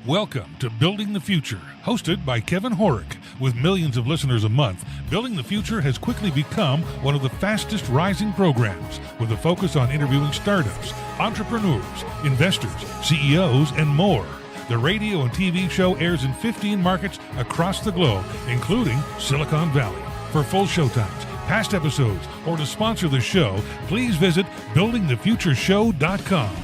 Welcome to Building the Future, hosted by Kevin Horick. With millions of listeners a month, Building the Future has quickly become one of the fastest rising programs, with a focus on interviewing startups, entrepreneurs, investors, CEOs, and more. The radio and TV show airs in 15 markets across the globe, including Silicon Valley. For full showtimes, past episodes, or to sponsor the show, please visit buildingthefutureshow.com.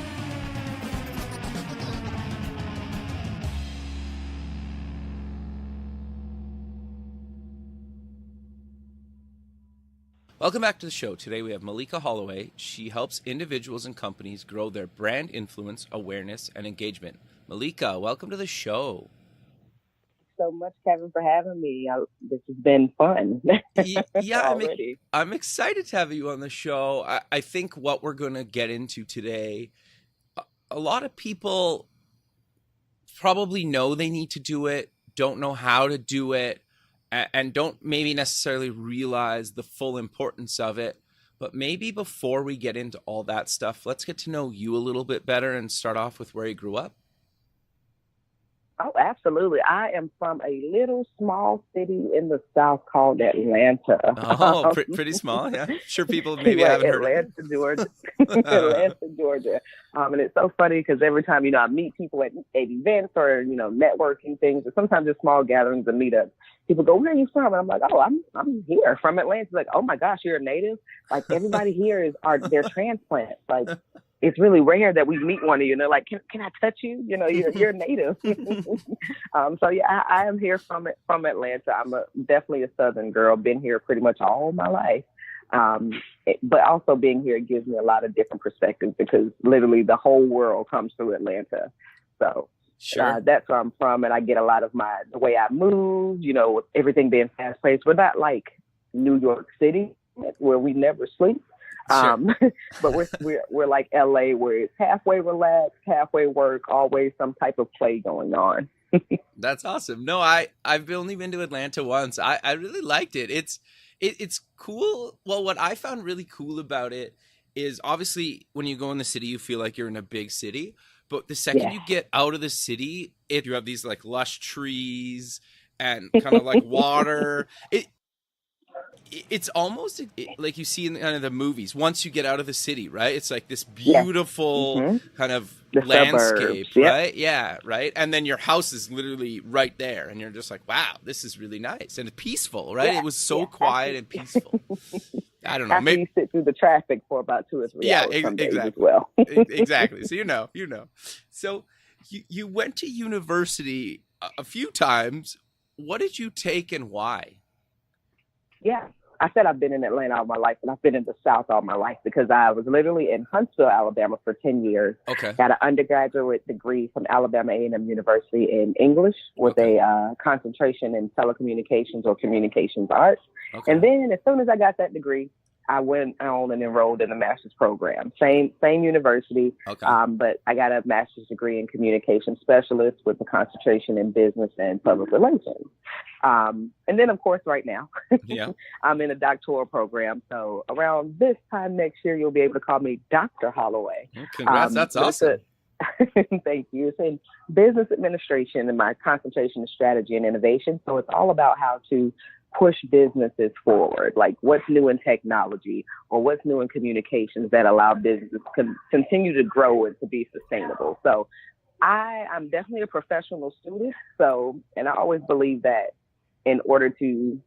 Welcome back to the show. Today we have Maleeka Hollaway. She helps individuals and companies grow their brand influence, awareness, and engagement. Maleeka, welcome to the show. So much, Kevin, for having me. This has been fun. Yeah, I'm excited to have you on the show. I think what we're going to get into today, a lot of people probably know they need to do it, don't know how to do it, and don't maybe necessarily realize the full importance of it. But maybe before we get into all that stuff, let's get to know you a little bit better and start off with where you grew up. Oh, absolutely. I am from a little small city in the South called Atlanta. Oh, pretty small, yeah. Sure, people maybe haven't heard of it. Georgia. Atlanta, Georgia. And it's so funny because every time, I meet people at events or, networking things, or sometimes just small gatherings and meetups, people go, "Where are you from?" And I'm like, "Oh, I'm here from Atlanta." Like, "Oh my gosh, you're a native?" Like, everybody here they're transplants. Like, it's really rare that we meet one of you and they're like, can I touch you? You're a native. So yeah, I am here from Atlanta. I'm definitely a Southern girl, been here pretty much all my life. But also being here gives me a lot of different perspectives because literally the whole world comes through Atlanta. So sure. That's where I'm from. And I get a lot of the way I move, with everything being fast paced. We're not like New York City where we never sleep. Sure. But we're like LA, where it's halfway relaxed, halfway work, always some type of play going on. That's awesome. No, I've only been to Atlanta once. I really liked it. It's cool. Well, what I found really cool about it is obviously when you go in the city, you feel like you're in a big city. But the second you get out of the city, you have these like lush trees and kind of like water. It's almost like you see in kind of the movies. Once you get out of the city, right? It's like this beautiful kind of the landscape, suburbs. right? Yeah, right. And then your house is literally right there, and you're just like, "Wow, this is really nice and peaceful," right? It was so quiet and peaceful. I don't know. After you sit through the traffic for about 2 or 3 hours. Exactly. As well. Exactly. So you know. So you went to university a few times. What did you take and why? Yeah. I said I've been in Atlanta all my life, and I've been in the South all my life because I was literally in Huntsville, Alabama for 10 years. Okay. Got an undergraduate degree from Alabama A&M University in English with a concentration in telecommunications or communications arts. Okay. And then as soon as I got that degree, I went on and enrolled in a master's program. Same university, but I got a master's degree in communication specialist with a concentration in business and public relations. And then, of course, right now, I'm in a doctoral program. So around this time next year, you'll be able to call me Dr. Hollaway. Congrats. That's awesome. Thank you. It's in business administration, and my concentration is strategy and innovation. So it's all about how to push businesses forward, like what's new in technology or what's new in communications that allow businesses to continue to grow and to be sustainable. So I'm definitely a professional student. And I always believe that in order to,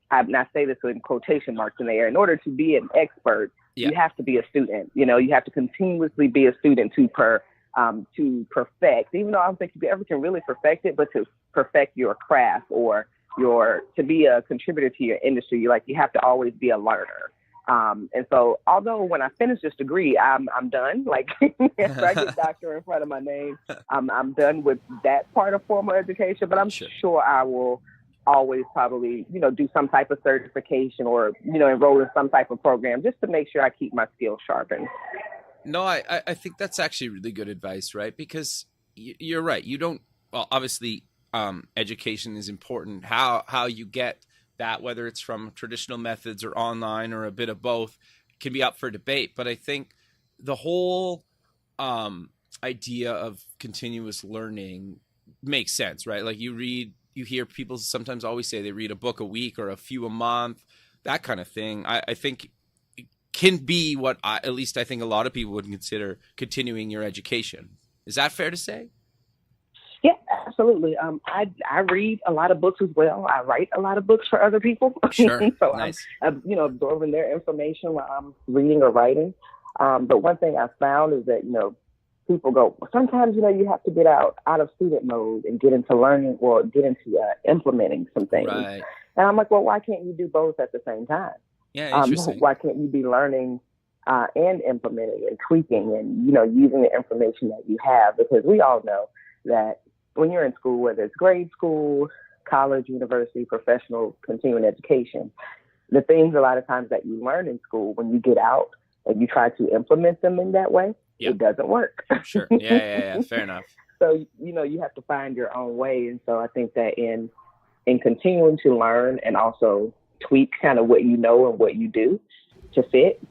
I say this in quotation marks in the air, in order to be an expert, you have to be a student. You have to continuously be a student to perfect, even though I don't think you ever can really perfect it, but to perfect your craft or to be a contributor to your industry, you have to always be a learner. And so although when I finish this degree, I'm done, after I get doctor in front of my name, I'm done with that part of formal education, but I'm sure I will always probably, do some type of certification or, enroll in some type of program just to make sure I keep my skills sharpened. No, I think that's actually really good advice, right? Because you're right. You don't, well, obviously, education is important. How you get that, whether it's from traditional methods or online or a bit of both, can be up for debate. But I think the whole idea of continuous learning makes sense, right? Like you hear people sometimes always say they read a book a week or a few a month, that kind of thing. I think it can be what at least I think a lot of people would consider continuing your education. Is that fair to say? Yeah, absolutely. I read a lot of books as well. I write a lot of books for other people. Sure. So Nice. I'm, absorbing their information while I'm reading or writing. But one thing I found is that, people go, sometimes, you have to get out of student mode and get into learning or get into implementing some things. Right. And I'm like, well, why can't you do both at the same time? Yeah, interesting. Why can't you be learning and implementing and tweaking and, using the information that you have? Because we all know that when you're in school, whether it's grade school, college, university, professional, continuing education, the things a lot of times that you learn in school, when you get out and you try to implement them in that way, it doesn't work. Sure. Yeah. Fair enough. So, you have to find your own way. And so I think that in continuing to learn and also tweak kind of what you know and what you do to fit,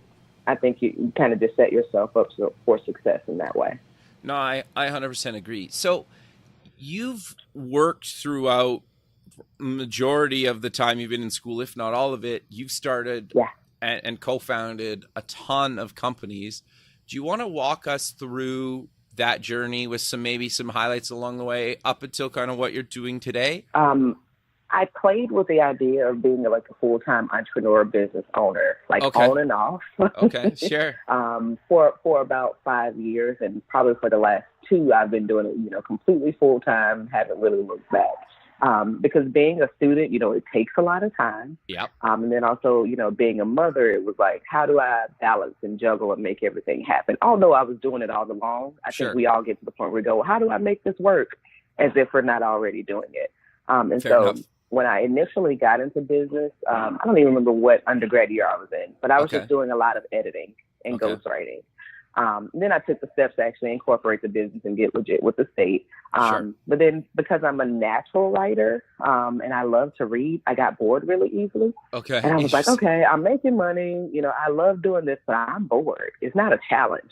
I think you kind of just set yourself up for success in that way. No, I 100% agree. So you've worked throughout majority of the time you've been in school, if not all of it. You've started and co-founded a ton of companies. Do you want to walk us through that journey with some highlights along the way up until kind of what you're doing today? I played with the idea of being like a full-time entrepreneur business owner, on and off. Okay, sure. For about 5 years, and probably for the last 2, I've been doing it, completely full-time, haven't really looked back. Because being a student, it takes a lot of time. Yep. And then also, being a mother, it was like, how do I balance and juggle and make everything happen? Although I was doing it all along, I think we all get to the point where we go, well, how do I make this work? As if we're not already doing it. Fair enough. When I initially got into business, I don't even remember what undergrad year I was in, but I was just doing a lot of editing and ghostwriting. Then I took the steps to actually incorporate the business and get legit with the state. But then because I'm a natural writer and I love to read, I got bored really easily. Okay. And I was like, okay, I'm making money. I love doing this, but I'm bored. It's not a challenge.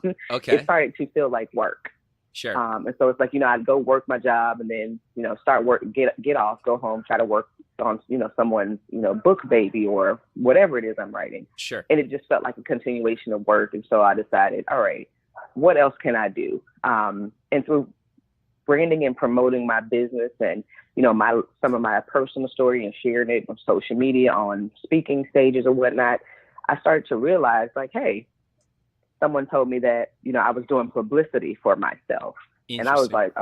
It started to feel like work. Sure. And so it's like, I'd go work my job and then, start work, get off, go home, try to work on, someone's, book baby or whatever it is I'm writing. Sure. And it just felt like a continuation of work. And so I decided, all right, what else can I do? And through branding and promoting my business and, some of my personal story and sharing it on social media, on speaking stages or whatnot, I started to realize like, hey, someone told me that, I was doing publicity for myself. And I was like,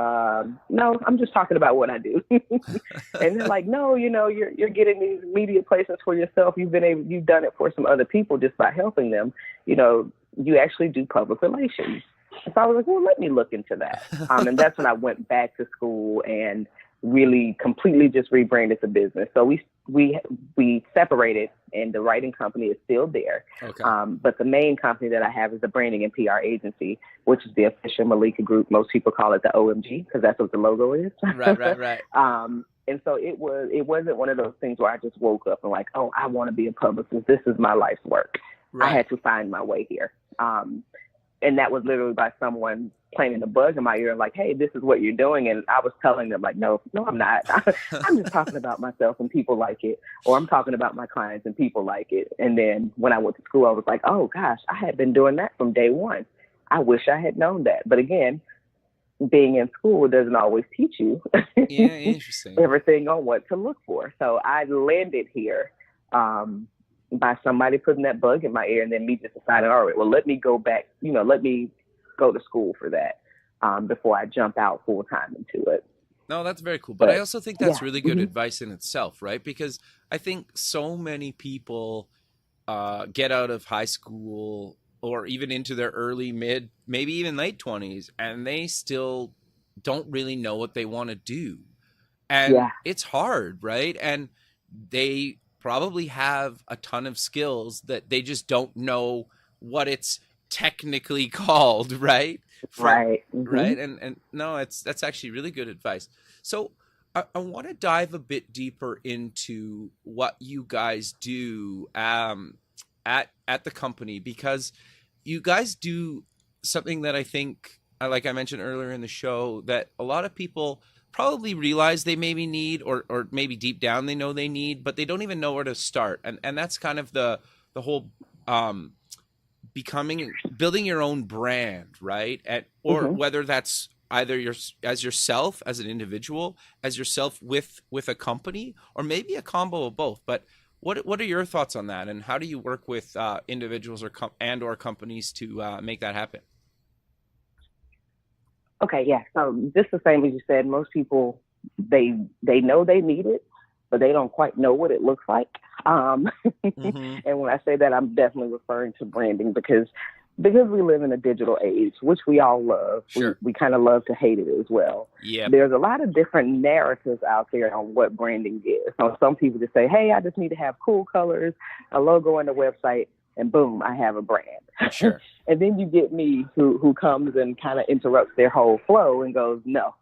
no, I'm just talking about what I do. And they're like, no, you're getting these media placements for yourself. You've done it for some other people just by helping them. You actually do public relations. And so I was like, well, let me look into that. And that's when I went back to school and really completely just rebranded the business. So we separated, and the writing company is still there. Okay. But the main company that I have is the branding and PR agency, which is the official Maleeka Group. Most people call it the OMG because that's what the logo is. Right. And so it wasn't one of those things where I just woke up and like, oh, I want to be a publicist. This is my life's work. Right. I had to find my way here. And that was literally by someone planting a bug in my ear and like, hey, this is what you're doing. And I was telling them like, no, I'm not. I'm just talking about myself and people like it. Or I'm talking about my clients and people like it. And then when I went to school, I was like, oh gosh, I had been doing that from day one. I wish I had known that. But again, being in school doesn't always teach you interesting. everything on what to look for. So I landed here by somebody putting that bug in my ear and then me just deciding, all right, well, let me go back, let me go to school for that before I jump out full time into it. No, that's very cool. But I also think that's really good advice in itself, right? Because I think so many people get out of high school or even into their early, mid, maybe even late 20s, and they still don't really know what they want to do. And it's hard, right? And they probably have a ton of skills that they just don't know what it's technically called, right? Right. Right. And no, that's actually really good advice. So I want to dive a bit deeper into what you guys do at the company, because you guys do something that I think like I mentioned earlier in the show, that a lot of people probably realize they maybe need, or maybe deep down they know they need, but they don't even know where to start. And that's kind of the whole building your own brand, right? Or whether that's either as yourself as an individual, as yourself with a company, or maybe a combo of both. But what are your thoughts on that, and how do you work with individuals or companies to make that happen? Okay, yeah. So just the same as you said, most people they know they need it, but they don't quite know what it looks like. And when I say that, I'm definitely referring to branding because we live in a digital age, which we all love. Sure. We kind of love to hate it as well. Yeah. There's a lot of different narratives out there on what branding is. So some people just say, hey, I just need to have cool colors, a logo on the website, and boom, I have a brand. Sure. And then you get me who comes and kind of interrupts their whole flow and goes, no,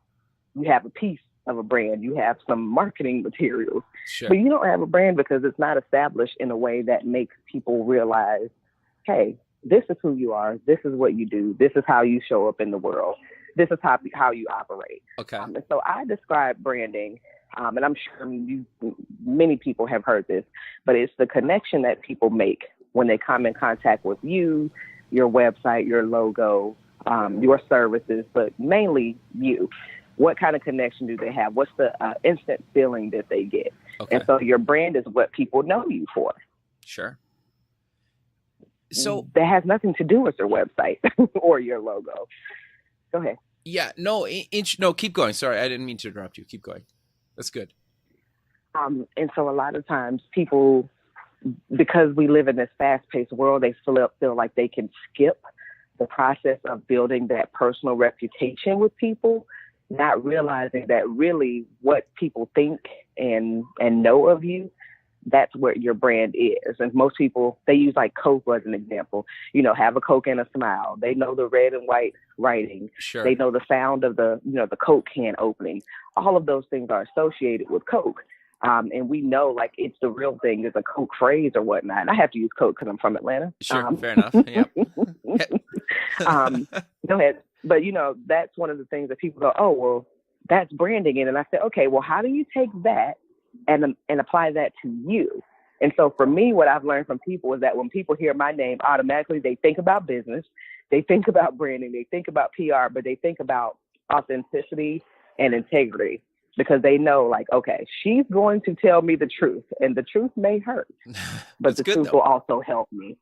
you have a piece of a brand. You have some marketing materials, Sure. but you don't have a brand because it's not established in a way that makes people realize, hey, this is who you are. This is what you do. This is how you show up in the world. This is how you operate. Okay. And so I describe branding, and I'm sure many people have heard this, but it's the connection that people make when they come in contact with you, your website, your logo, your services, but mainly you. What kind of connection do they have? What's the instant feeling that they get? Okay. And so your brand is what people know you for. Sure. So that has nothing to do with your website or your logo. Go ahead. Yeah, no, no, keep going. Sorry, I didn't mean to interrupt you. Keep going. That's good. And so a lot of times people, because we live in this fast-paced world, they feel like they can skip the process of building that personal reputation with people, not realizing that really what people think and know of you, that's what your brand is. And most people, they use like Coke as an example, have a Coke and a smile. They know the red and white writing. Sure. They know the sound of the Coke can opening. All of those things are associated with Coke. And we know like it's the real thing. There's a Coke phrase or whatnot. And I have to use Coke because I'm from Atlanta. Sure. Fair enough. Yep. Go ahead. But that's one of the things that people go, oh, well, that's branding. And I said, okay, well, how do you take that and apply that to you? And so for me, what I've learned from people is that when people hear my name, automatically they think about business, they think about branding, they think about PR, but they think about authenticity and integrity, because they know like, okay, she's going to tell me the truth, and the truth may hurt, but the truth will also help me.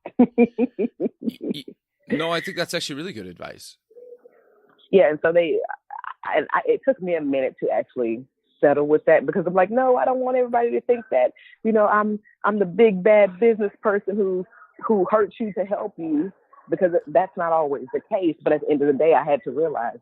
No, I think that's actually really good advice. Yeah. And so it took me a minute to actually settle with that, because I'm like, no, I don't want everybody to think that, I'm the big bad business person who hurts you to help you, because that's not always the case. But at the end of the day, I had to realize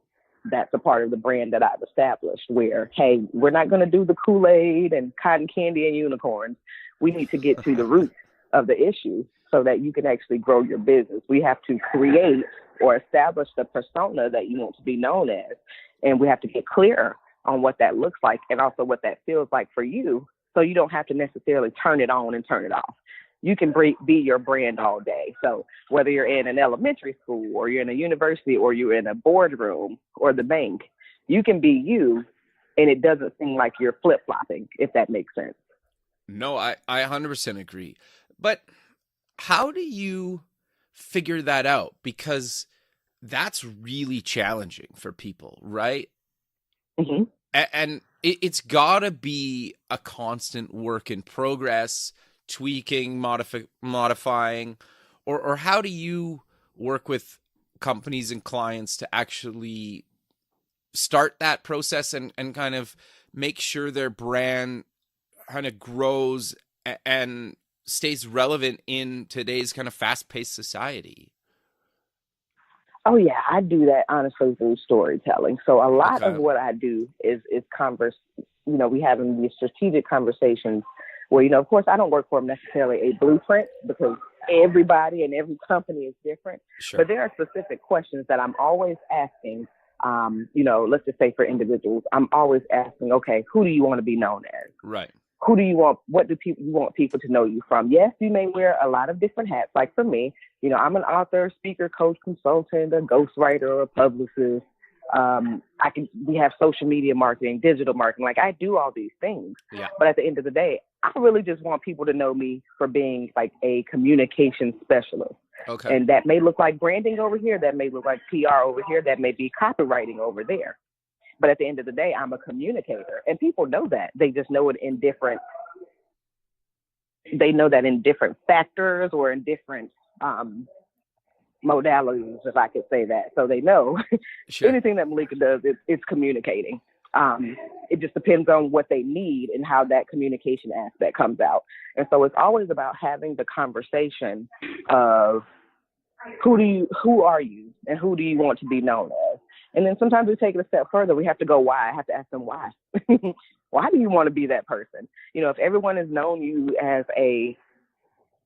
that's a part of the brand that I've established, where, hey, we're not going to do the Kool-Aid and cotton candy and unicorns. We need to get to the root of the issue so that you can actually grow your business. We have to create or establish the persona that you want to be known as. And we have to get clear on what that looks like and also what that feels like for you, so you don't have to necessarily turn it on and turn it off. You can be your brand all day. So whether you're in an elementary school or you're in a university or you're in a boardroom or the bank, you can be you, and it doesn't seem like you're flip-flopping, if that makes sense. No, I 100% agree. But how do you figure that out? Because that's really challenging for people, right? Mm-hmm. And it's got to be a constant work in progress, tweaking, modifying, or how do you work with companies and clients to actually start that process and kind of make sure their brand kind of grows and stays relevant in today's kind of fast-paced society? Oh, yeah, I do that honestly through storytelling. So a lot of what I do is we having these strategic conversations where, of course, I don't work for necessarily a blueprint, because everybody and every company is different. Sure. But there are specific questions that I'm always asking, let's just say for individuals, I'm always asking, okay, who do you want to be known as? Right. who do you want? What do you want people to know you from? Yes, you may wear a lot of different hats. Like for me, I'm an author, speaker, coach, consultant, a ghostwriter, or a publicist. We have social media marketing, digital marketing. Like I do all these things. Yeah. But at the end of the day, I really just want people to know me for being like a communication specialist. Okay. And that may look like branding over here. That may look like PR over here. That may be copywriting over there. But at the end of the day, I'm a communicator, and people know that. They just know it in different. They know that in different factors or in different modalities, if I could say that. So they know Sure. anything that Maleeka does, it's communicating. It just depends on what they need and how that communication aspect comes out. And so it's always about having the conversation of who are you and who do you want to be known as? And then sometimes we take it a step further. We have to go why. I have to ask them why. Why do you want to be that person? If everyone has known you as a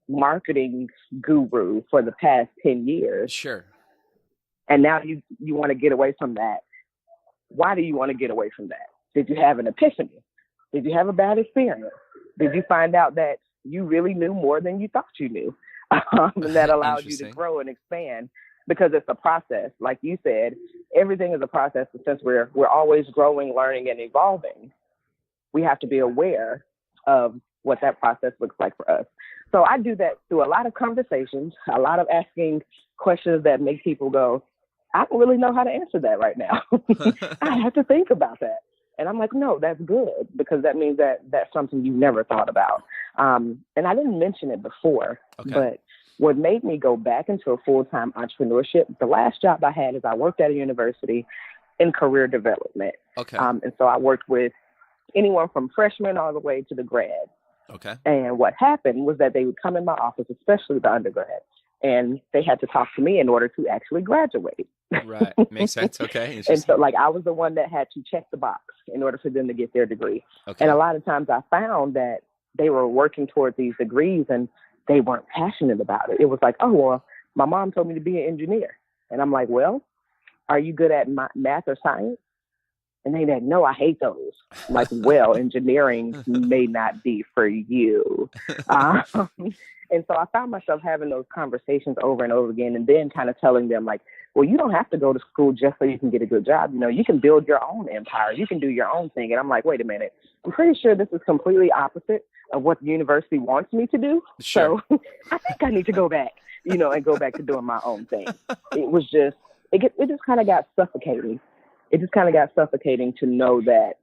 marketing guru for the past 10 years, Sure. and now you want to get away from that, why do you want to get away from that? Did you have an epiphany? Did you have a bad experience? Did you find out that you really knew more than you thought you knew? And that allowed you to grow and expand, because it's a process. Like you said, everything is a process. And since we're always growing, learning, and evolving, we have to be aware of what that process looks like for us. So I do that through a lot of conversations, a lot of asking questions that make people go, I don't really know how to answer that right now. I have to think about that. And I'm like, no, that's good, because that means that that's something you never thought about. And I didn't mention it before, but what made me go back into a full-time entrepreneurship, the last job I had is I worked at a university in career development. Okay. And so I worked with anyone from freshmen all the way to the grad. Okay. And what happened was that they would come in my office, especially the undergrad, and they had to talk to me in order to actually graduate. Right. Makes sense. Okay. And so I was the one that had to check the box in order for them to get their degree. Okay. And a lot of times I found that they were working towards these degrees and they weren't passionate about it. It was like, oh, well, my mom told me to be an engineer. And I'm like, well, are you good at math or science? And they like, no, I hate those. I'm like, well, engineering may not be for you. And so I found myself having those conversations over and over again, and then kind of telling them like, well, you don't have to go to school just so you can get a good job. You can build your own empire. You can do your own thing. And I'm like, wait a minute. I'm pretty sure this is completely opposite of what the university wants me to do. Sure. So I think I need to go back, and go back to doing my own thing. It was just, it just kind of got suffocating. It just kind of got suffocating to know that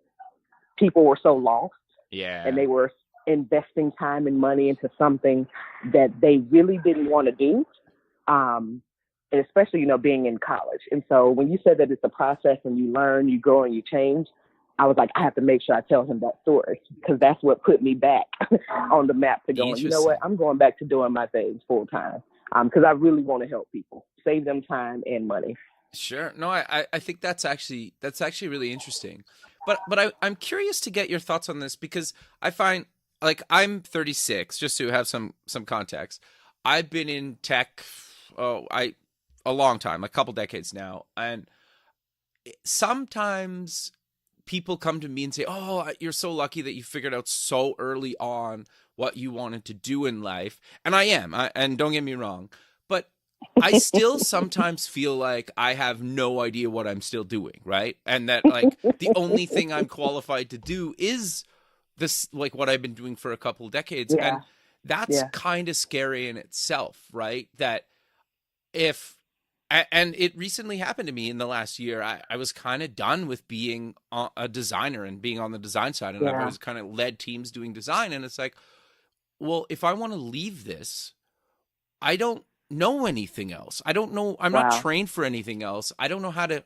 people were so lost. Yeah. And they were investing time and money into something that they really didn't want to do. And especially, being in college. And so when you said that it's a process and you learn, you grow, and you change, I was like, I have to make sure I tell him that story, because that's what put me back on the map to going, you know what, I'm going back to doing my things full time, because I really want to help people, save them time and money. Sure. No, I think that's actually really interesting. But I'm curious to get your thoughts on this, because I find, like, I'm 36, just to have some context. I've been in tech a long time, a couple decades now, and sometimes people come to me and say, oh, you're so lucky that you figured out so early on what you wanted to do in life. And I am, and don't get me wrong, but I still sometimes feel like I have no idea what I'm still doing, right? And that, like, the only thing I'm qualified to do is this, like, what I've been doing for a couple of decades. Yeah. And that's kind of scary in itself, right? That and it recently happened to me in the last year. I was kind of done with being a designer and being on the design side. And I've always kind of led teams doing design. And it's like, well, if I want to leave this, I don't know anything else. I don't know. I'm not trained for anything else. I don't know how to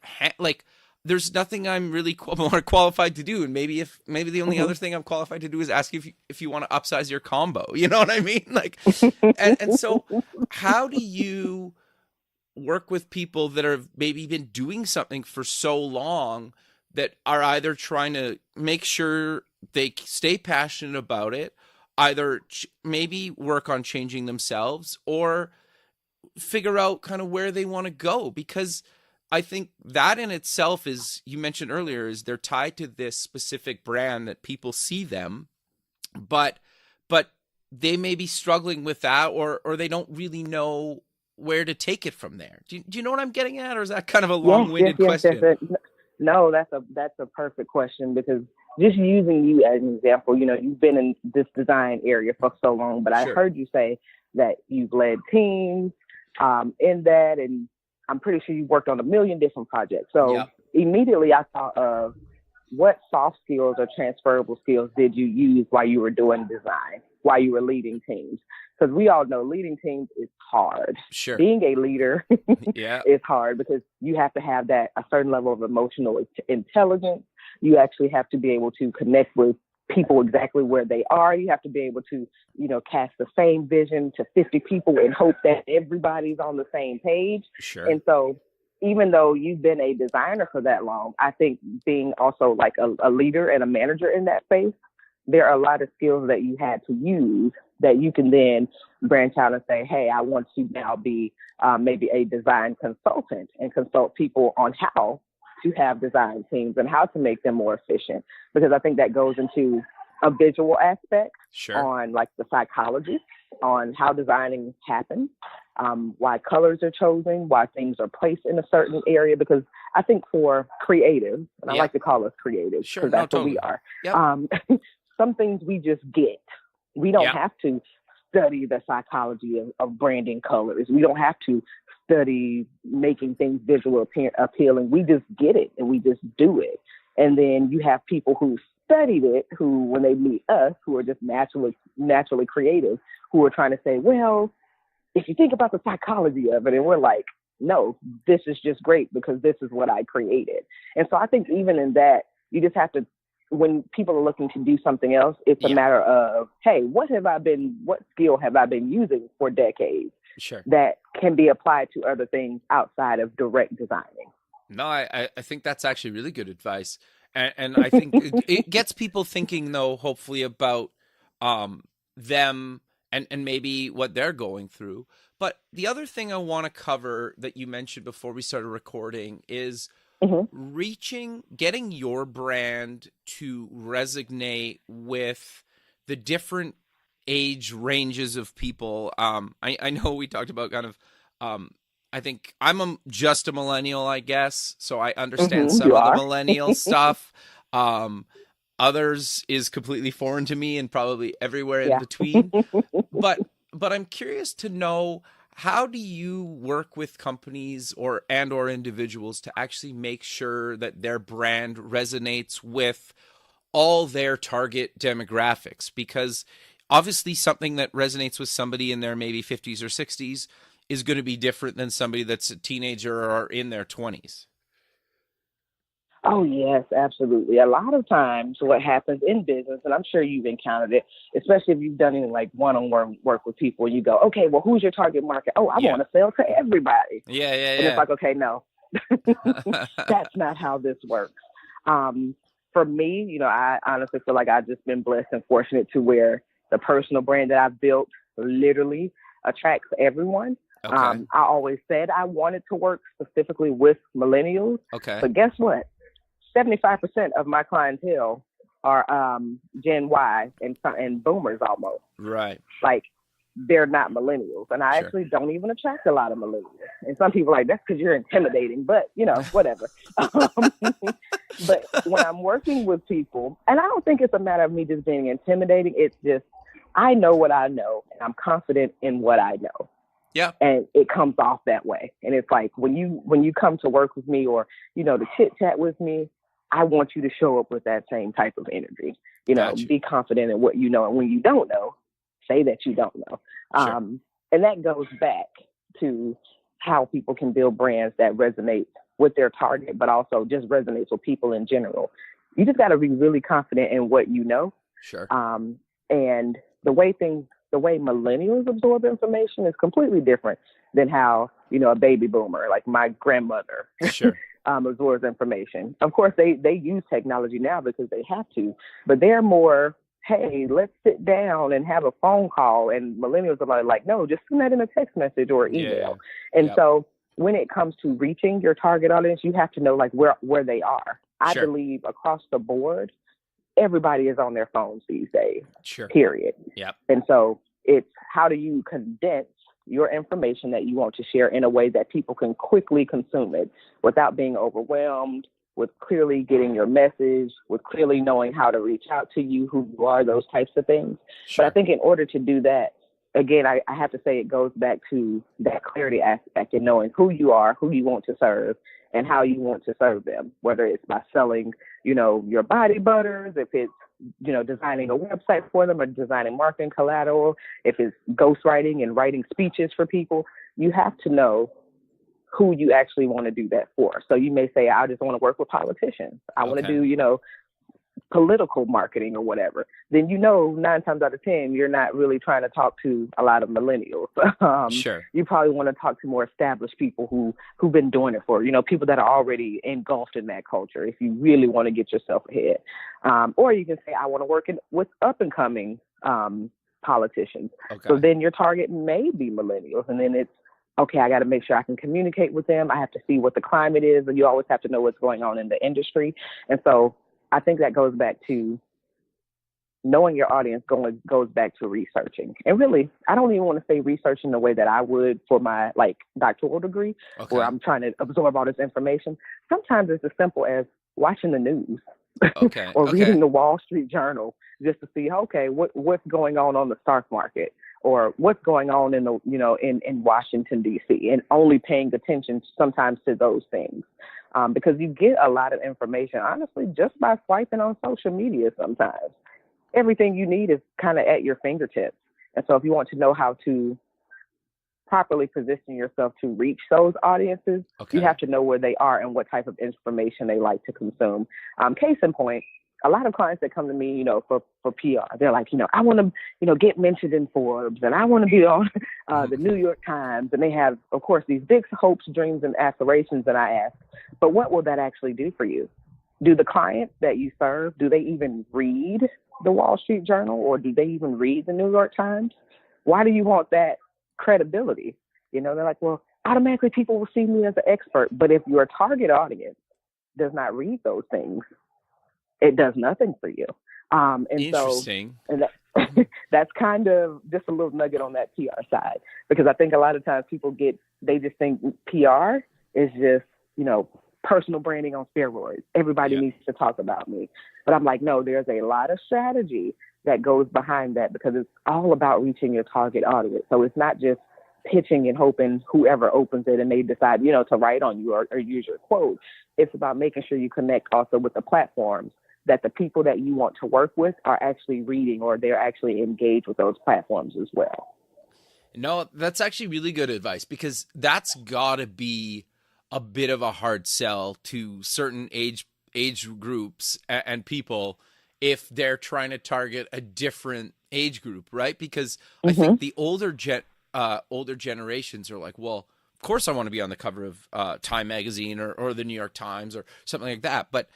there's nothing I'm really more qualified to do. And maybe the only other thing I'm qualified to do is ask you if you want to upsize your combo. You know what I mean? Like, and so how do you work with people that have maybe been doing something for so long that are either trying to make sure they stay passionate about it, either maybe work on changing themselves, or figure out kind of where they want to go? Because I think that in itself is, you mentioned earlier, is they're tied to this specific brand that people see them. but they may be struggling with that, or they don't really know where to take it from there. Do you know what I'm getting at, or is that kind of a long-winded question? No, that's a perfect question, because just using you as an example, you've been in this design area for so long, but I heard you say that you've led teams in that, and I'm pretty sure you've worked on a million different projects. So immediately I thought of, what soft skills or transferable skills did you use while you were doing design, while you were leading teams? Because we all know leading teams is hard. Sure. Being a leader is hard, because you have to have a certain level of emotional intelligence. You actually have to be able to connect with people exactly where they are. You have to be able to, cast the same vision to 50 people and hope that everybody's on the same page. Sure. And so, even though you've been a designer for that long, I think being also like a leader and a manager in that space, there are a lot of skills that you had to use that you can then branch out and say, hey, I want to now be maybe a design consultant and consult people on how to have design teams and how to make them more efficient. Because I think that goes into a visual aspect on like the psychology, on how designing happens, why colors are chosen, why things are placed in a certain area. Because I think for creatives, and I like to call us creatives, because that's what we are. Some things we just get. We don't have to study the psychology of branding colors. We don't have to study making things visual appealing. We just get it and we just do it. And then you have people who studied it, who, when they meet us, who are just naturally creative, who are trying to say, well, if you think about the psychology of it, and we're like, no, this is just great because this is what I created. And so I think even in that, you just have to, when people are looking to do something else, it's a matter of, hey, what skill have I been using for decades that can be applied to other things outside of direct designing? No, I think that's actually really good advice. And I think it gets people thinking, though, hopefully about them and maybe what they're going through. But the other thing I want to cover that you mentioned before we started recording is getting your brand to resonate with the different age ranges of people. I know we talked about kind of, I think I'm just a millennial, I guess. So I understand some of the millennial stuff. Others is completely foreign to me and probably everywhere in between. But I'm curious to know, how do you work with companies or individuals to actually make sure that their brand resonates with all their target demographics? Because obviously something that resonates with somebody in their maybe 50s or 60s is going to be different than somebody that's a teenager or in their 20s. Oh, yes, absolutely. A lot of times what happens in business, and I'm sure you've encountered it, especially if you've done any like one-on-one work with people, you go, okay, well, who's your target market? Oh, I want to sell to everybody. And it's like, okay, no, that's not how this works. For me, I honestly feel like I've just been blessed and fortunate to where the personal brand that I've built literally attracts everyone. I always said I wanted to work specifically with millennials. But guess what? 75% of my clientele are Gen Y and boomers almost. Right. Like, they're not millennials. And I actually don't even attract a lot of millennials. And some people are like, that's because you're intimidating. But, whatever. But when I'm working with people, and I don't think it's a matter of me just being intimidating. It's just, I know what I know, and I'm confident in what I know. Yeah. And it comes off that way. And it's like, when you come to work with me or, to chit chat with me, I want you to show up with that same type of energy. Be confident in what you know. And when you don't know, say that you don't know. And that goes back to how people can build brands that resonate with their target, but also just resonates with people in general. You just got to be really confident in what you know. And the way millennials absorb information is completely different than how, a baby boomer, like my grandmother, absorbs information. Of course, they use technology now because they have to, but they're more, hey, let's sit down and have a phone call. And millennials are like, no, just send that in a text message or email. So when it comes to reaching your target audience, you have to know like where they are. I believe across the board, everybody is on their phones these days, Sure. period. Yep. And so it's how do you condense your information that you want to share in a way that people can quickly consume it without being overwhelmed, with clearly getting your message, with clearly knowing how to reach out to you, who you are, those types of things. Sure. But I think in order to do that, again, I have to say it goes back to that clarity aspect and knowing who you are, who you want to serve, and how you want to serve them, whether it's by selling, your body butters, if it's, designing a website for them or designing marketing collateral, if it's ghostwriting and writing speeches for people. You have to know who you actually want to do that for. So you may say, I just want to work with politicians. I want to do, political marketing or whatever. Then 9 times out of 10, you're not really trying to talk to a lot of millennials. Sure. You probably want to talk to more established people who've been doing it for, people that are already engulfed in that culture, if you really want to get yourself ahead. Or you can say, I want to work with up and coming politicians. Okay. So then your target may be millennials. And then it's, okay, I got to make sure I can communicate with them. I have to see what the climate is. And you always have to know what's going on in the industry. And so I think that goes back to knowing your audience, goes back to researching. And really, I don't even want to say researching the way that I would for my doctoral degree, where I'm trying to absorb all this information. Sometimes it's as simple as watching the news or reading the Wall Street Journal just to see, okay, what's going on the stock market, or what's going on in the, in Washington, D.C., and only paying attention sometimes to those things. Because you get a lot of information, honestly, just by swiping on social media sometimes. Everything you need is kind of at your fingertips. And so if you want to know how to properly position yourself to reach those audiences, you have to know where they are and what type of information they like to consume. Case in point, a lot of clients that come to me, for PR, they're like, I want to, get mentioned in Forbes, and I want to be on the New York Times. And they have, of course, these big hopes, dreams, and aspirations. And I ask, but what will that actually do for you? Do the clients that you serve, do they even read the Wall Street Journal, or do they even read the New York Times? Why do you want that credibility? They're like, well, automatically people will see me as an expert. But if your target audience does not read those things, it does nothing for you. And interesting. So, and that's kind of just a little nugget on that PR side, because I think a lot of times people they just think PR is just, personal branding on steroids. Everybody needs to talk about me. But I'm like, no, there's a lot of strategy that goes behind that, because it's all about reaching your target audience. So it's not just pitching and hoping whoever opens it and they decide, to write on you or use your quote. It's about making sure you connect also with the platforms that the people that you want to work with are actually reading, or they're actually engaged with those platforms as well. No, that's actually really good advice, because that's got to be a bit of a hard sell to certain age groups and people if they're trying to target a different age group, right? Because I think the older generations are like, well, of course I want to be on the cover of Time magazine or the New York Times or something like that. But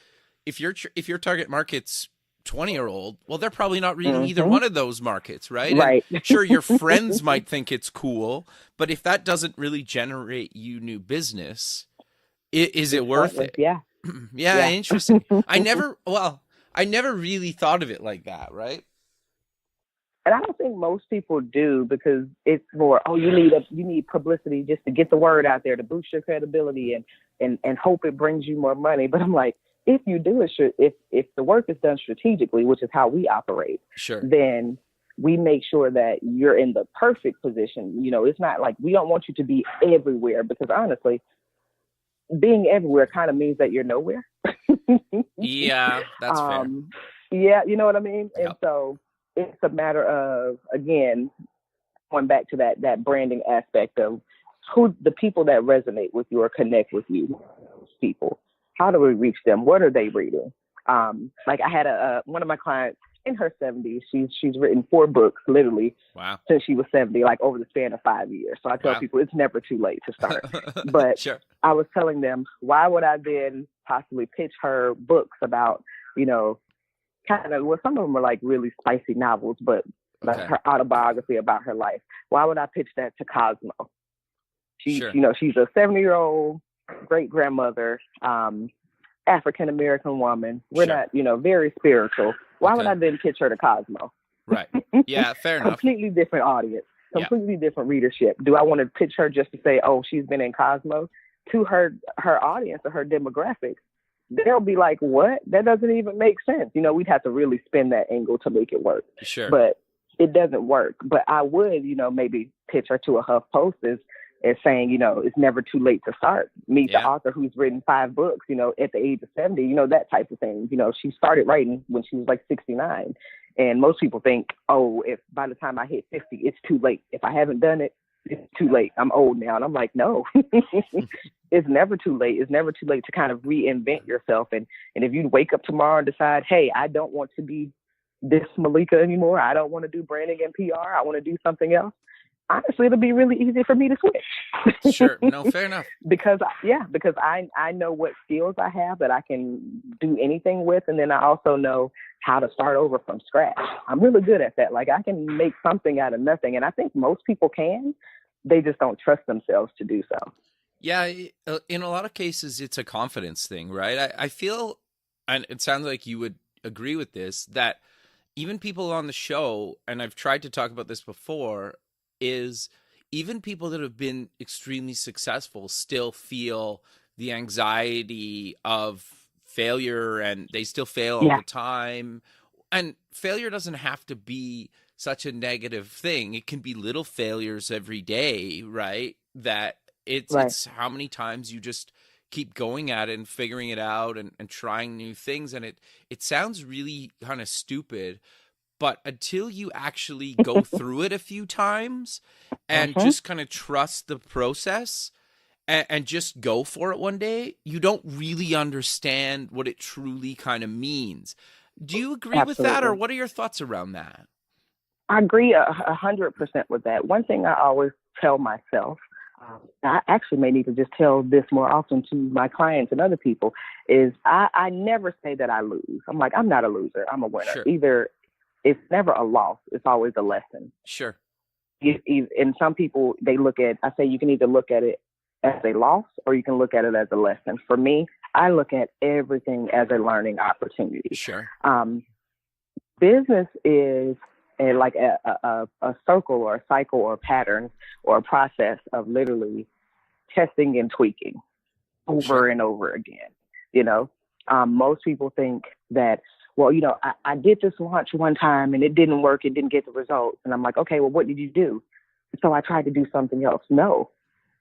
if your target market's 20-year-old, well, they're probably not reading either one of those markets, right? Right. And sure, your friends might think it's cool, but if that doesn't really generate you new business, is it worth it? Yeah. Yeah, interesting. I never really thought of it like that, right? And I don't think most people do, because it's more, you need publicity just to get the word out there, to boost your credibility and hope it brings you more money. But I'm like, if you do it, if the work is done strategically, which is how we operate, then we make sure that you're in the perfect position. It's not like we don't want you to be everywhere, because honestly, being everywhere kind of means that you're nowhere. Yeah, that's fair. Yeah, you know what I mean? Yep. And so it's a matter of, again, going back to that branding aspect of who the people that resonate with you or connect with you, people. How do we reach them? What are they reading? Like I had one of my clients in her 70s. She's written 4 books, literally, since she was 70, like over the span of 5 years. So I tell people it's never too late to start. But I was telling them, why would I then possibly pitch her books about, kind of, well, some of them are like really spicy novels, but like her autobiography about her life. Why would I pitch that to Cosmo? She's a 70-year-old great grandmother, African American woman. We're not, very spiritual. Why would I then pitch her to Cosmo? Right. Yeah, fair enough. Completely different audience, completely different readership. Do I want to pitch her just to say, oh, she's been in Cosmo? To her audience or her demographics, they'll be like, what? That doesn't even make sense. You know, we'd have to really spin that angle to make it work. Sure. But it doesn't work. But I would, you know, maybe pitch her to a HuffPost as saying, you know, it's never too late to start. Meet the author who's written 5 books, you know, at the age of 70, you know, that type of thing. You know, she started writing when she was like 69. And most people think, oh, if by the time I hit 50, it's too late. If I haven't done it, it's too late. I'm old now. And I'm like, no, it's never too late. It's never too late to kind of reinvent yourself. And if you wake up tomorrow and decide, hey, I don't want to be this Maleeka anymore. I don't want to do branding and PR. I want to do something else. Honestly, it'll be really easy for me to switch. Sure. No, fair enough. because I know what skills I have that I can do anything with. And then I also know how to start over from scratch. I'm really good at that. Like I can make something out of nothing. And I think most people can. They just don't trust themselves to do so. Yeah. In a lot of cases, it's a confidence thing, right? I feel, and it sounds like you would agree with this, that even people on the show, and I've tried to talk about this before, is even people that have been extremely successful still feel the anxiety of failure, and they still fail all the time. And failure doesn't have to be such a negative thing. It can be little failures every day, right? That it's how many times you just keep going at it and figuring it out and trying new things. And it sounds really kind of stupid, but until you actually go through it a few times and just kind of trust the process and just go for it one day, you don't really understand what it truly kind of means. Do you agree with that, or what are your thoughts around that? I agree 100% with that. One thing I always tell myself, I actually may need to just tell this more often to my clients and other people, is I never say that I lose. I'm like, I'm not a loser. I'm a winner. Sure. Either it's never a loss. It's always a lesson. Sure. And some people, I say you can either look at it as a loss or you can look at it as a lesson. For me, I look at everything as a learning opportunity. Sure. Business is like a circle or a cycle or a pattern or a process of literally testing and tweaking over and over again. You know, most people think that, well, you know, I did this launch one time and it didn't work. It didn't get the results. And I'm like, okay, well, what did you do? So I tried to do something else. No,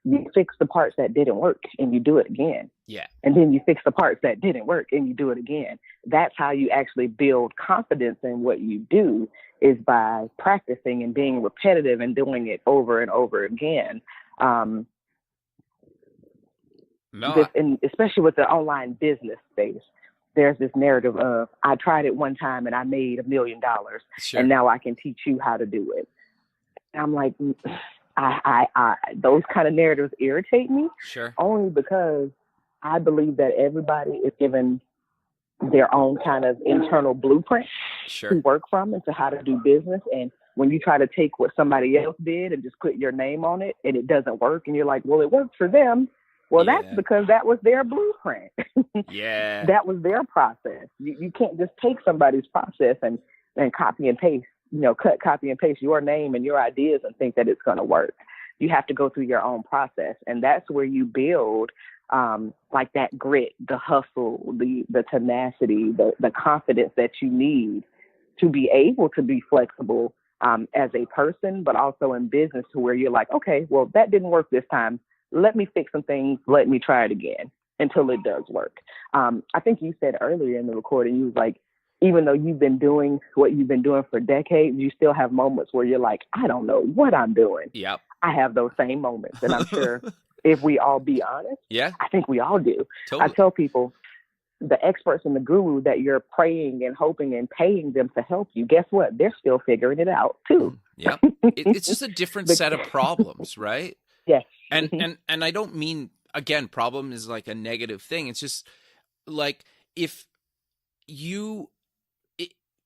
you fix the parts that didn't work and you do it again. Yeah. And then you fix the parts that didn't work and you do it again. That's how you actually build confidence in what you do, is by practicing and being repetitive and doing it over and over again. And especially with the online business space, there's this narrative of, I tried it one time and I made $1 million, and now I can teach you how to do it. And I'm like, I those kind of narratives irritate me. Sure. Only because I believe that everybody is given their own kind of internal blueprint to work from and to how to do business. And when you try to take what somebody else did and just put your name on it and it doesn't work, and you're like, well, it worked for them. Well, that's because that was their blueprint. That was their process. You can't just take somebody's process and copy and paste, copy and paste your name and your ideas and think that it's going to work. You have to go through your own process. And that's where you build like that grit, the hustle, the tenacity, the confidence that you need to be able to be flexible as a person, but also in business, to where you're like, okay, well, that didn't work this time. Let me fix some things. Let me try it again until it does work. I think you said earlier in the recording, you was like, even though you've been doing what you've been doing for decades, you still have moments where you're like, I don't know what I'm doing. Yep. I have those same moments. And I'm sure if we all be honest, I think we all do. Totally. I tell people, the experts and the guru that you're praying and hoping and paying them to help you, guess what? They're still figuring it out too. Yeah. It's just a different set of problems, right? Yes. And I don't mean, again, problem is like a negative thing. It's just like, if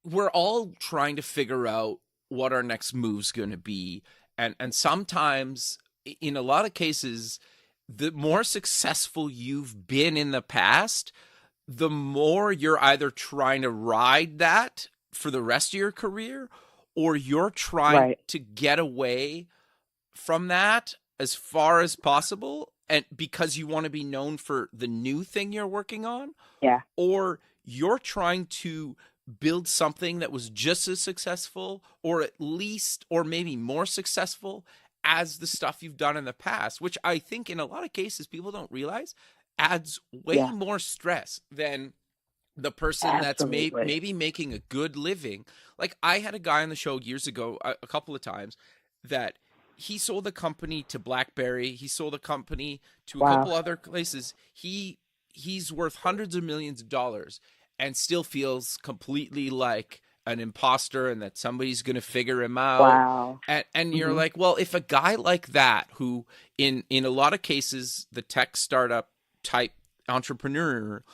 we're all trying to figure out what our next move's going to be. And sometimes, in a lot of cases, the more successful you've been in the past, the more you're either trying to ride that for the rest of your career, or you're trying Right. to get away from that as far as possible, and because you want to be known for the new thing you're working on, Yeah. or you're trying to build something that was just as successful, or at least, or maybe more successful as the stuff you've done in the past, which I think in a lot of cases people don't realize adds way Yeah. more stress than the person that's Absolutely. maybe making a good living. Like, I had a guy on the show years ago, a couple of times, that he sold the company to BlackBerry. He sold a company to a Wow. couple other places. He's worth hundreds of millions of dollars and still feels completely like an imposter and that somebody's going to figure him out. Wow. And you're Mhm. like, well, if a guy like that, who in a lot of cases, the tech startup type entrepreneur,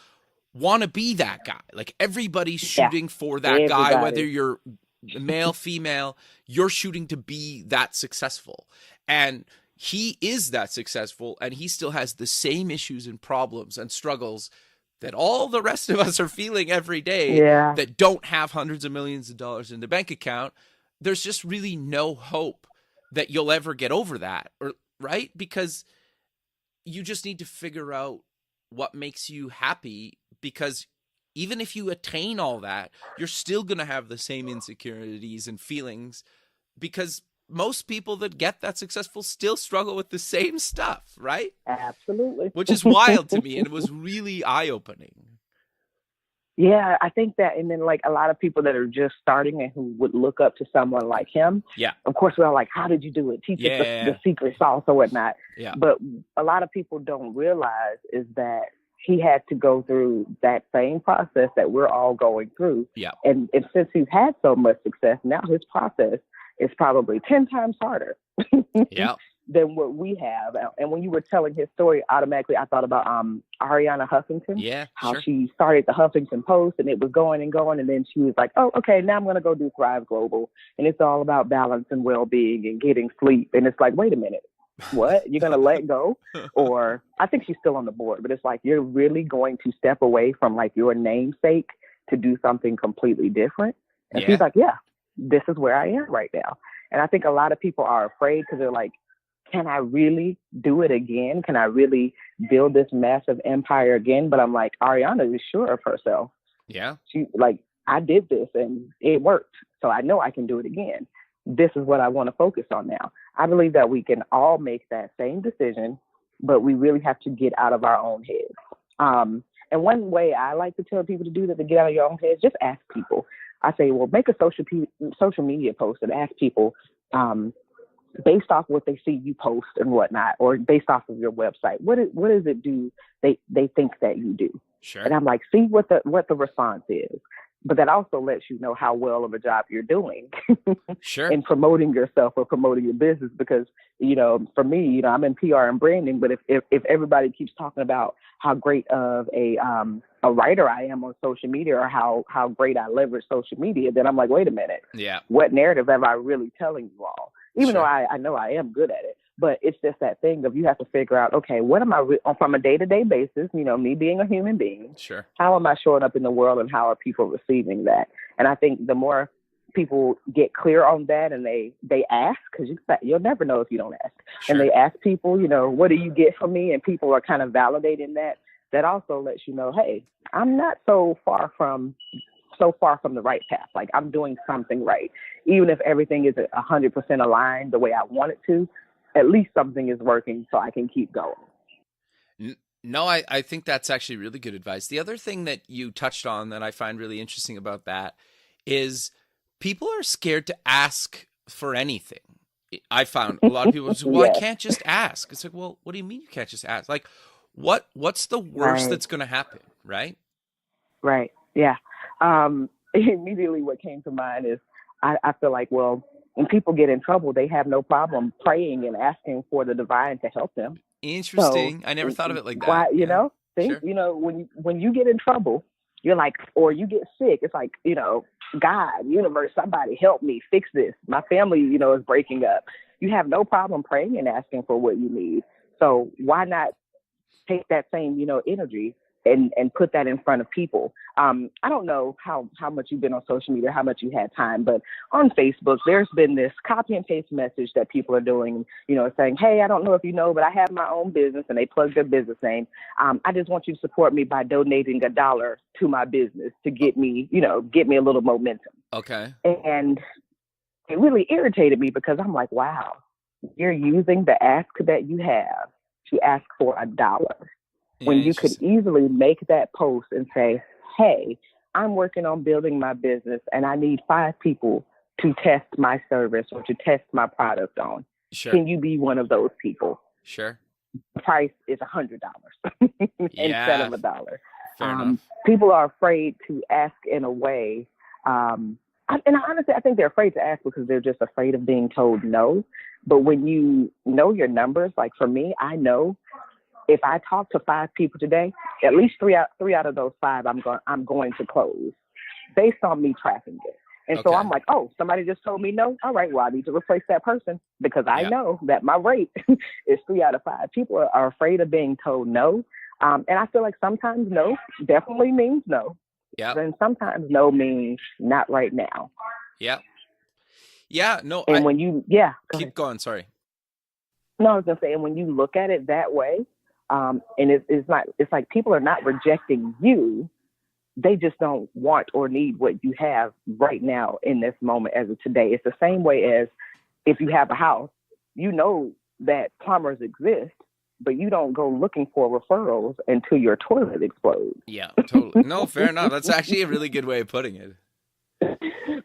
want to be that guy. Like, everybody's Yeah. shooting for that guy, Everybody. whether you're male, female, you're shooting to be that successful. And he is that successful, and he still has the same issues and problems and struggles that all the rest of us are feeling every day, Yeah. that don't have hundreds of millions of dollars in the bank account. There's just really no hope that you'll ever get over that, or right? Because you just need to figure out what makes you happy, because even if you attain all that, you're still going to have the same insecurities and feelings, because most people that get that successful still struggle with the same stuff, right? Absolutely. Which is wild to me, and it was really eye-opening. Yeah, I think that, and then like a lot of people that are just starting and who would look up to someone like him. Yeah. Of course, we're all like, how did you do it? Teach us the secret sauce or whatnot. Yeah. But a lot of people don't realize is that he had to go through that same process that we're all going through. Yeah. And since he's had so much success, now his process is probably 10 times harder. Yeah. Than what we have. And when you were telling his story, automatically I thought about Ariana Huffington. Yeah. How Sure. she started the Huffington Post and it was going and going, and then she was like, oh, okay, now I'm going to go do Thrive Global, and it's all about balance and well-being and getting sleep. And it's like, wait a minute, what? You're going to let go? Or I think she's still on the board, but it's like, you're really going to step away from like your namesake to do something completely different? And Yeah. she's like, yeah, this is where I am right now. And I think a lot of people are afraid because they're like, can I really do it again? Can I really build this massive empire again? But I'm like, Ariana is sure of herself. Yeah. She like, I did this and it worked, so I know I can do it again. This is what I want to focus on now. I believe that we can all make that same decision, but we really have to get out of our own heads. And one way I like to tell people to do that, to get out of your own heads, just ask people. I say, well, make a social media post and ask people, based off what they see you post and whatnot, or based off of your website, what does it do they think that you do? Sure. And I'm like, see what the response is. But that also lets you know how well of a job you're doing Sure. in promoting yourself or promoting your business. Because, for me, I'm in PR and branding, but if everybody keeps talking about how great of a writer I am on social media, or how great I leverage social media, then I'm like, wait a minute. Yeah. What narrative am I really telling you all? Even Sure. though I know I am good at it, but it's just that thing of you have to figure out, okay, what am I from a day-to-day basis, me being a human being, Sure. how am I showing up in the world and how are people receiving that? And I think the more people get clear on that and they ask, because you'll never know if you don't ask. Sure. And they ask people, what do you get from me? And people are kind of validating that. That also lets you know, hey, I'm not so far from the right path. Like, I'm doing something right. Even if everything isn't 100% aligned the way I want it to, at least something is working so I can keep going. No, I think that's actually really good advice. The other thing that you touched on that I find really interesting about that is people are scared to ask for anything. I found a lot of people say, well, Yes. I can't just ask. It's like, well, what do you mean you can't just ask? Like, what's the worst Right. that's going to happen, right? Right. Yeah. Immediately what came to mind is I feel like, well, when people get in trouble, they have no problem praying and asking for the divine to help them. Interesting. So, I never thought of it like that. Why, Yeah. think, Sure. when you get in trouble, you're like, or you get sick, it's like, God, universe, somebody help me fix this. My family, is breaking up. You have no problem praying and asking for what you need. So why not take that same, energy and put that in front of people. I don't know how much you've been on social media, how much you had time, but on Facebook, there's been this copy and paste message that people are doing, saying, hey, I don't know if you know, but I have my own business, and they plug their business name. I just want you to support me by donating $1 to my business to get me a little momentum. Okay. And it really irritated me because I'm like, wow, you're using the ask that you have to ask for $1 when you could easily make that post and say, hey, I'm working on building my business and I need 5 people to test my service or to test my product on. Sure. Can you be one of those people? Sure. The price is $100 instead of $1. Fair enough. People are afraid to ask in a way. And honestly, I think they're afraid to ask because they're just afraid of being told no. But when you know your numbers, like for me, I know if I talk to 5 people today, at least three out of those 5, I'm going to close based on me tracking it. And so I'm like, oh, somebody just told me no. All right, well, I need to replace that person because I know that my rate is 3 out of 5. People are afraid of being told no. And I feel like sometimes no definitely means no. Yeah. And sometimes no means not right now. Yeah. Yeah. No. And when you, keep going. Sorry. No, I was gonna say, and when you look at it that way, and it's like people are not rejecting you. They just don't want or need what you have right now in this moment as of today. It's the same way as if you have a house, you know that plumbers exist, but you don't go looking for referrals until your toilet explodes. Yeah, totally. No, fair enough. That's actually a really good way of putting it.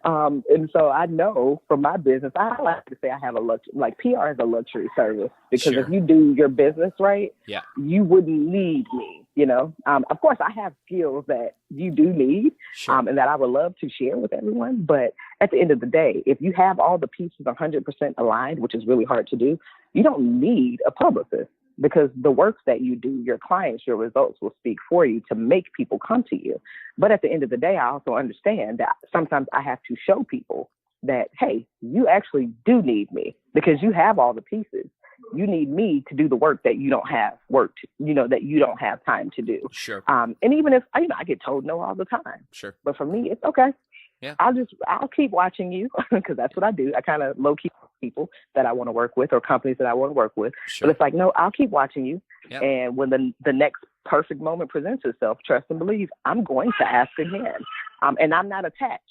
And so I know from my business, I like to say I have PR is a luxury service because if you do your business right, you wouldn't need me. Of course, I have skills that you do need and that I would love to share with everyone. But at the end of the day, if you have all the pieces 100% aligned, which is really hard to do, you don't need a publicist because the work that you do, your clients, your results will speak for you to make people come to you. But at the end of the day, I also understand that sometimes I have to show people that, hey, you actually do need me because you have all the pieces. You need me to do the work that you don't have that you don't have time to do. Sure. And even if, I get told no all the time. Sure. But for me, it's okay. Yeah. I'll keep watching you because that's what I do. I kind of low key people that I want to work with or companies that I want to work with. Sure. But it's like, no, I'll keep watching you. Yep. And when the next perfect moment presents itself, trust and believe, I'm going to ask again. And I'm not attached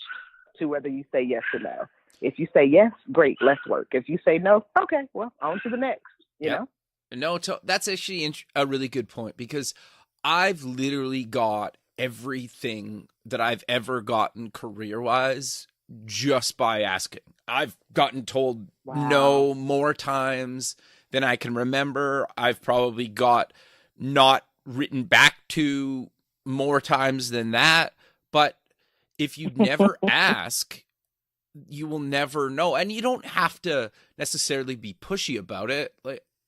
to whether you say yes or no. If you say yes, great, let's work. If you say no, okay, well, on to the next, you know? No, that's actually a really good point because I've literally got everything that I've ever gotten career-wise just by asking. I've gotten told no more times than I can remember. I've probably got not written back to more times than that. But if you never ask, you will never know. And you don't have to necessarily be pushy about it.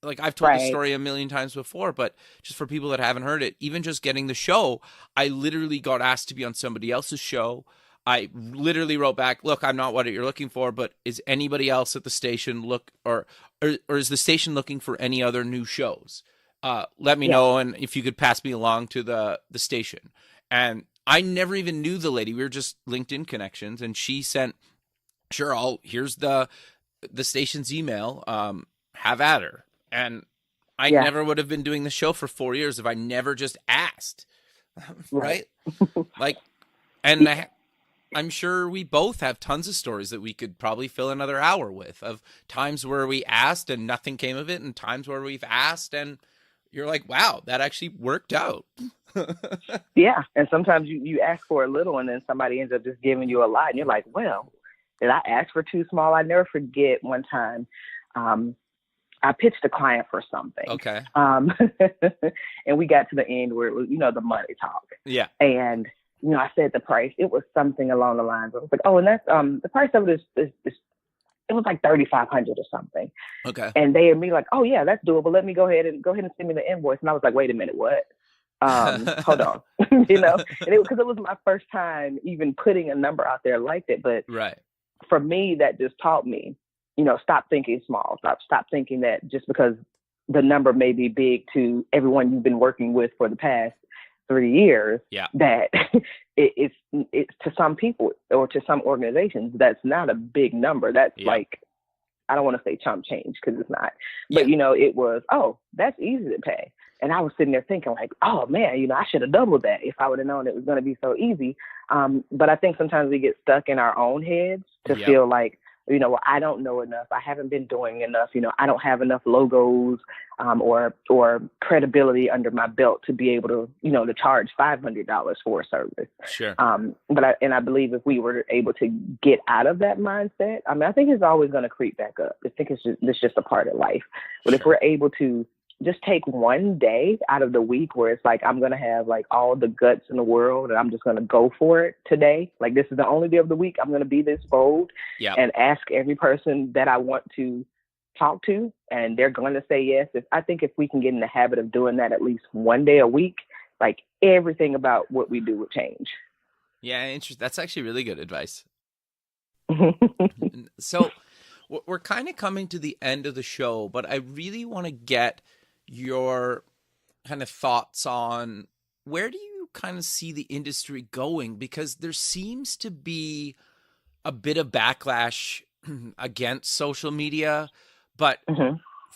Like I've told the story a million times before, but just for people that haven't heard it, even just getting the show, I literally got asked to be on somebody else's show. I literally wrote back, look, I'm not what you're looking for, but is anybody else at the station or is the station looking for any other new shows? Let me know. And if you could pass me along to the station. And I never even knew the lady. We were just LinkedIn connections. And she sent, here's the station's email. Have at her. And I never would have been doing the show for 4 years if I never just asked. Right? I'm sure we both have tons of stories that we could probably fill another hour with of times where we asked and nothing came of it and times where we've asked and you're like, wow, that actually worked out. Yeah. And sometimes you ask for a little and then somebody ends up just giving you a lot. And you're like, well, did I ask for too small? I never forget one time I pitched a client for something. Okay. And we got to the end where it was, the money talk. Yeah. And I said the price. It was something along the lines. I was like, oh, and that's the price of it is it was like $3,500 or something. Okay. And they and me like, oh yeah, that's doable. Let me go ahead and send me the invoice. And I was like, wait a minute, what? Hold on, and because it was my first time even putting a number out there like that. But for me, that just taught me, stop thinking small. Stop thinking that just because the number may be big to everyone you've been working with for the past 3 years, Yeah. that it's to some people or to some organizations, that's not a big number. That's Yeah. like, I don't want to say chump change because it's not, Yeah. but it was, oh, that's easy to pay. And I was sitting there thinking like, oh man, I should have doubled that if I would have known it was going to be so easy. But I think sometimes we get stuck in our own heads to Yep. feel like, well, I don't know enough. I haven't been doing enough. I don't have enough logos or credibility under my belt to be able to, to charge $500 for a service. Sure. But I believe if we were able to get out of that mindset, I think it's always going to creep back up. I think it's just a part of life. But if we're able to just take one day out of the week where it's like, I'm going to have like all the guts in the world and I'm just going to go for it today. Like, this is the only day of the week I'm going to be this bold and ask every person that I want to talk to, and they're going to say yes. I think if we can get in the habit of doing that at least one day a week, like everything about what we do would change. Yeah. Interesting. That's actually really good advice. So we're kind of coming to the end of the show, but I really want to get your kind of thoughts on where do you kind of see the industry going? Because there seems to be a bit of backlash against social media, but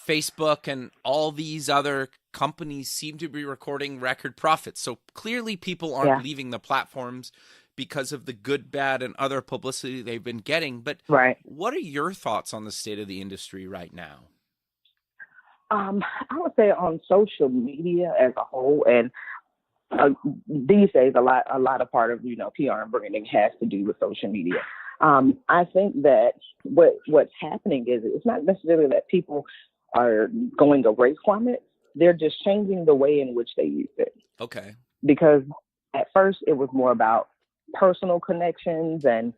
Facebook and all these other companies seem to be recording record profits. So clearly people aren't leaving the platforms because of the good, bad, and other publicity they've been getting. But what are your thoughts on the state of the industry right now? I would say on social media as a whole, and these days a lot of part of PR and branding has to do with social media. I think that what's happening is it's not necessarily that people are going away from it; they're just changing the way in which they use it. Okay. Because at first it was more about personal connections and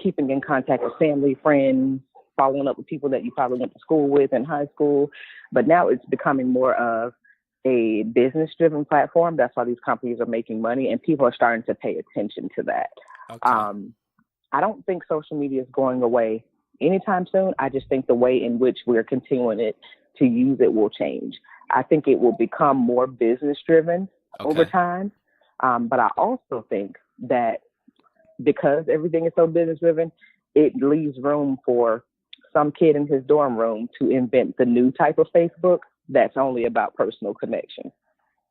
keeping in contact with family, friends, following up with people that you probably went to school with in high school. But now it's becoming more of a business-driven platform. That's why these companies are making money, and people are starting to pay attention to that. Okay. I don't think social media is going away anytime soon. I just think the way in which we're continuing to use it will change. I think it will become more business-driven over time. But I also think that because everything is so business-driven, it leaves room for some kid in his dorm room to invent the new type of Facebook that's only about personal connection.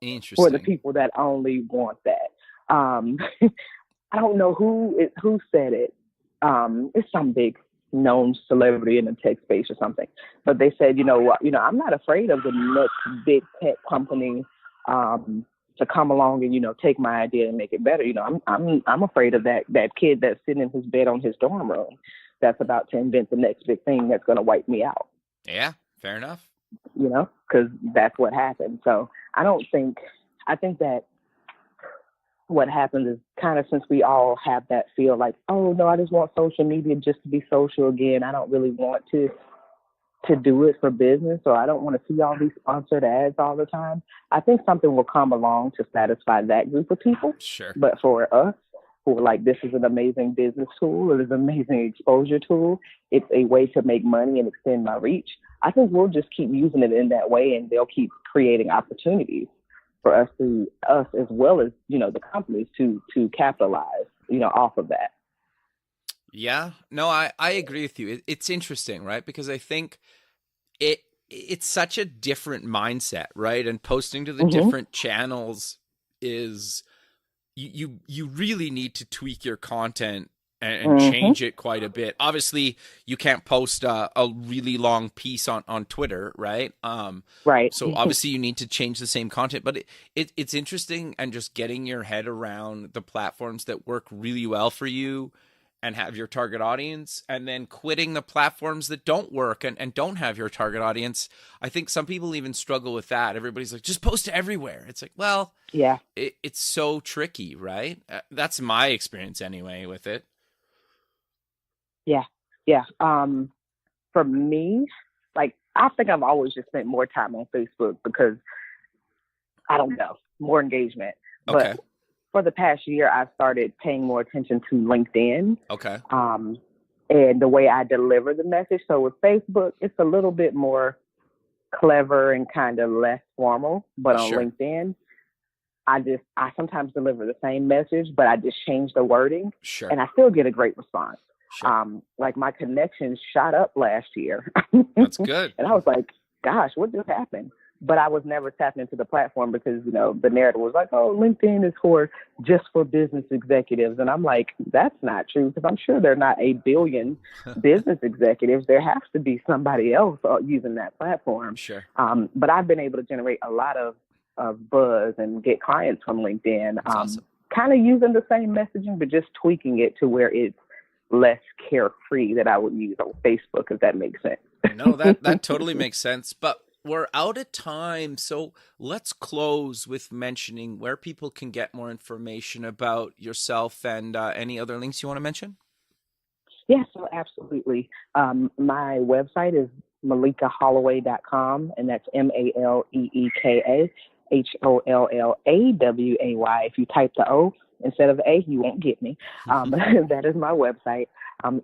Interesting. For the people that only want that. I don't know who said it. It's some big known celebrity in the tech space or something. But they said, I'm not afraid of the next big tech company to come along and, take my idea and make it better. I'm afraid of that kid that's sitting in his bed on his dorm room that's about to invent the next big thing that's going to wipe me out. Yeah, fair enough. Because that's what happened. So I think that what happens is kind of, since we all have that feel like, oh no, I just want social media just to be social again. I don't really want to do it for business, or I don't want to see all these sponsored ads all the time. I think something will come along to satisfy that group of people. Sure. But for us, who are like, this is an amazing business tool, it is an amazing exposure tool, it's a way to make money and extend my reach, I think we'll just keep using it in that way, and they'll keep creating opportunities for us as well as, the companies to capitalize, off of that. Yeah, no, I agree with you. It's interesting, right? Because I think it's such a different mindset, right? And posting to the different channels is you really need to tweak your content and change it quite a bit. Obviously, you can't post a really long piece on Twitter, right? Right. So obviously, you need to change the same content. But it's interesting, and just getting your head around the platforms that work really well for you and have your target audience, and then quitting the platforms that don't work and don't have your target audience. I think some people even struggle with that. Everybody's like, just post to everywhere. It's like, well, yeah, it's so tricky, right? That's my experience anyway with it. Yeah. Yeah. For me, like, I think I've always just spent more time on Facebook because, I don't know, more engagement. Okay. But for the past year, I've started paying more attention to LinkedIn. Okay. And the way I deliver the message. So with Facebook, it's a little bit more clever and kind of less formal. But on LinkedIn, I sometimes deliver the same message, but I just change the wording, Sure. and I still get a great response. Sure. Like my connections shot up last year. That's good. And I was like, gosh, what just happened? But I was never tapped into the platform because, the narrative was like, oh, LinkedIn is just for business executives. And I'm like, that's not true, because I'm sure there are not 8 billion business executives. There has to be somebody else using that platform. Sure. But I've been able to generate a lot of buzz and get clients from LinkedIn, Awesome. kind of using the same messaging, but just tweaking it to where it's less carefree that I would use on Facebook, if that makes sense. No, that totally makes sense. But we're out of time, so let's close with mentioning where people can get more information about yourself and any other links you want to mention. Yeah, so absolutely. My website is MaleekaHollaway.com, and that's MaleekaHollaway. If you type the O instead of A, you won't get me. That is my website.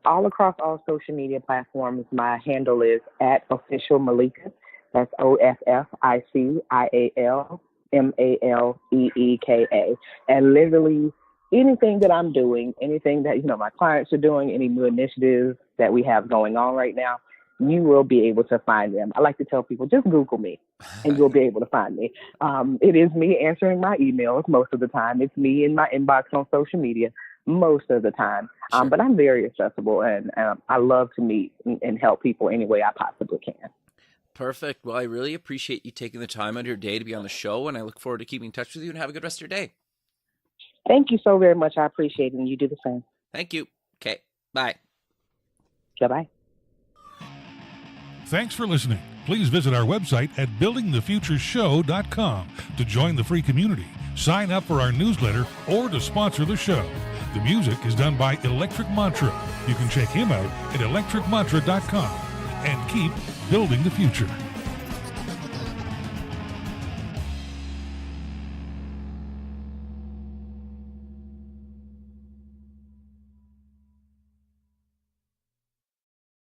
All across all social media platforms, my handle is @officialmaleeka. That's OFFICIALMALEEKA. And literally anything that I'm doing, anything that my clients are doing, any new initiatives that we have going on right now, you will be able to find them. I like to tell people, just Google me and you'll be able to find me. It is me answering my emails most of the time. It's me in my inbox on social media most of the time. Sure. But I'm very accessible, and I love to meet and help people any way I possibly can. Perfect. Well, I really appreciate you taking the time out of your day to be on the show, and I look forward to keeping in touch with you, and have a good rest of your day. Thank you so very much. I appreciate it, and you do the same. Thank you. Okay. Bye. Bye-bye. Thanks for listening. Please visit our website at buildingthefutureshow.com to join the free community, sign up for our newsletter, or to sponsor the show. The music is done by Electric Mantra. You can check him out at electricmantra.com and keep building the future.